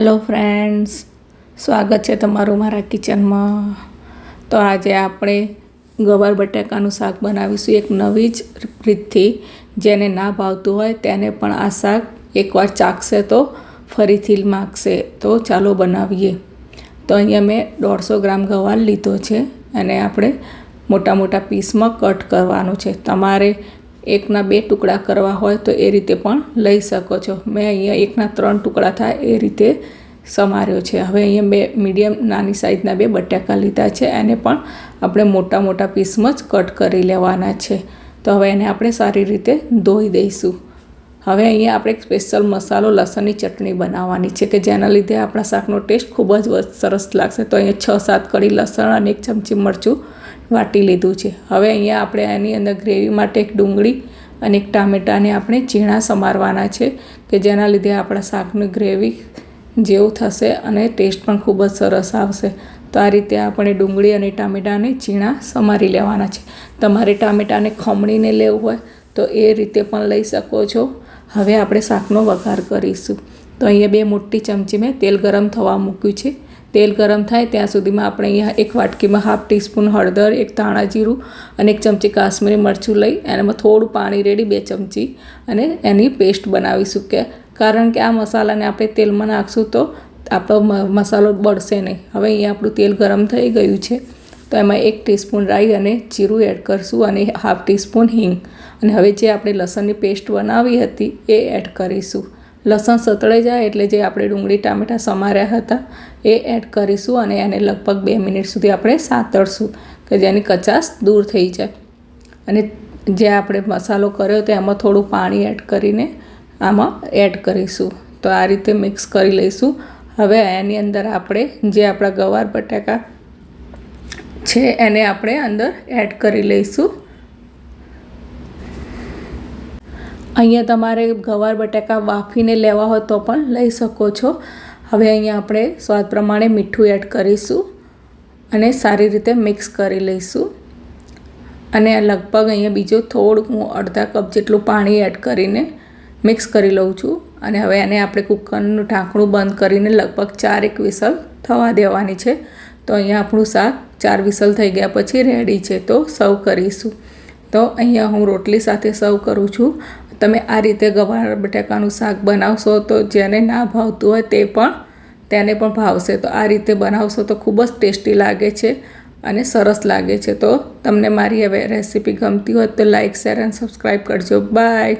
Hello friends, સ્વાગત છે તમારું મારા કિચનમાં. તો આજે આપણે ગવાર બટાકાનું શાક બનાવીશું એક નવી જ રીતથી. જેને ના ભાવતું હોય તેને પણ આ શાક એકવાર ચાખશે તો ફરીથી માગશે. તો ચાલો બનાવીએ. તો અહીંયા મેં 150 ગ્રામ ગવાર લીધો છે અને આપણે મોટા મોટા પીસમાં કટ કરવાનું છે. તમારે એકના 2 ટુકડા કરવા હોય તો એ રીતે પણ લઈ શકો છો. મેં અહીંયા એકના 3 ટુકડા થાય એ રીતે સમાર્યો છે. હવે અહીંયા મેં મીડિયમ નાની સાઈઝના 2 બટાકા લીધા છે. એને પણ આપણે મોટા મોટા પીસમાં જ કટ કરી લેવાના છે. તો હવે એને આપણે સારી રીતે ધોઈ દઈશું. હવે અહીંયા આપણે એક સ્પેશિયલ મસાલો લસણની ચટણી બનાવવાની છે કે જેના લીધે આપણા શાકનો ટેસ્ટ ખૂબ જ સરસ લાગશે. તો અહીંયા 6-7 કળી લસણ અને 1 ચમચી મરચું વાટી લીધું છે. હવે અહીંયા આપણે એની અંદર ગ્રેવી માટે એક ડુંગળી અને એક ટામેટાને આપણે ઝીણા સમારવાના છે કે જેના લીધે આપણા શાકની ગ્રેવી જેવું થશે અને ટેસ્ટ પણ ખૂબ જ સરસ આવશે. તો આ રીતે આપણે ડુંગળી અને ટામેટાને ઝીણા સમારી લેવાના છે. તમારે ટામેટાને ખમણીને લેવું હોય તો એ રીતે પણ લઈ શકો છો. હવે આપણે શાકનો વઘાર કરીશું. તો અહીંયા 2 મોટી ચમચી મેં તેલ ગરમ થવા મૂક્યું છે. તેલ ગરમ થાય ત્યાં સુધીમાં આપણે અહીંયા એક વાટકીમાં 1/2 ટીસ્પૂન હળદર, 1 ધાણા જીરું અને 1 ચમચી કાશ્મીરી મરચું લઈ એમાં થોડું પાણી રેડી 2 ચમચી અને એની પેસ્ટ બનાવીશું. કારણ કે આ મસાલાને આપણે તેલમાં નાખશું તો આપણો મસાલો બળશે નહીં. હવે અહીંયા આપણું તેલ ગરમ થઈ ગયું છે. તો એમાં 1 ટીસ્પૂન રાઈ અને જીરું એડ કરીશું અને 1/2 ટીસ્પૂન હિંગ. અને હવે જે આપણે લસણની પેસ્ટ બનાવી હતી એ એડ કરીશું. લસણ સતળાઈ જાય એટલે જે આપણે ડુંગળી ટામેટાં સમાર્યા હતા એ એડ કરીશું અને એને લગભગ 2 મિનિટ સુધી આપણે સાતળશું કે જેની કચાશ દૂર થઈ જાય. અને જે આપણે મસાલો કર્યો તો એમાં થોડું પાણી એડ કરીને આમાં એડ કરીશું. તો આ રીતે મિક્સ કરી લઈશું. હવે એની અંદર આપણે જે આપણા ગવાર બટાકા છે એને આપણે અંદર એડ કરી લઈશું. અહીંયા તમારે ગવાર બટાકા બાફીને લેવા હોય તો પણ લઈ શકો છો. હવે અહીંયા આપણે સ્વાદ પ્રમાણે મીઠું એડ કરીશું અને સારી રીતે મિક્સ કરી લઈશું. અને લગભગ અહીંયા બીજું થોડુંક હું અડધા કપ જેટલું પાણી એડ કરીને મિક્સ કરી લઉં છું. અને હવે એને આપણે કુકરનું ઢાંકણું બંધ કરીને લગભગ 4 વિસલ થવા દેવાની છે. તો અહીંયા આપણું શાક 4 વિસલ થઈ ગયા પછી રેડી છે. તો સર્વ કરીશું. તો અહીંયા હું રોટલી સાથે સર્વ કરું છું. તમે આ રીતે ગવાર બટાકાનું શાક બનાવશો તો જેને ના ભાવતું હોય તેને પણ ભાવશે. તો આ રીતે બનાવશો તો ખૂબ જ ટેસ્ટી લાગે છે અને સરસ લાગે છે. તો તમને મારી હવે રેસીપી ગમતી હોય તો લાઇક, શેર અને સબસ્ક્રાઈબ કરજો. બાય.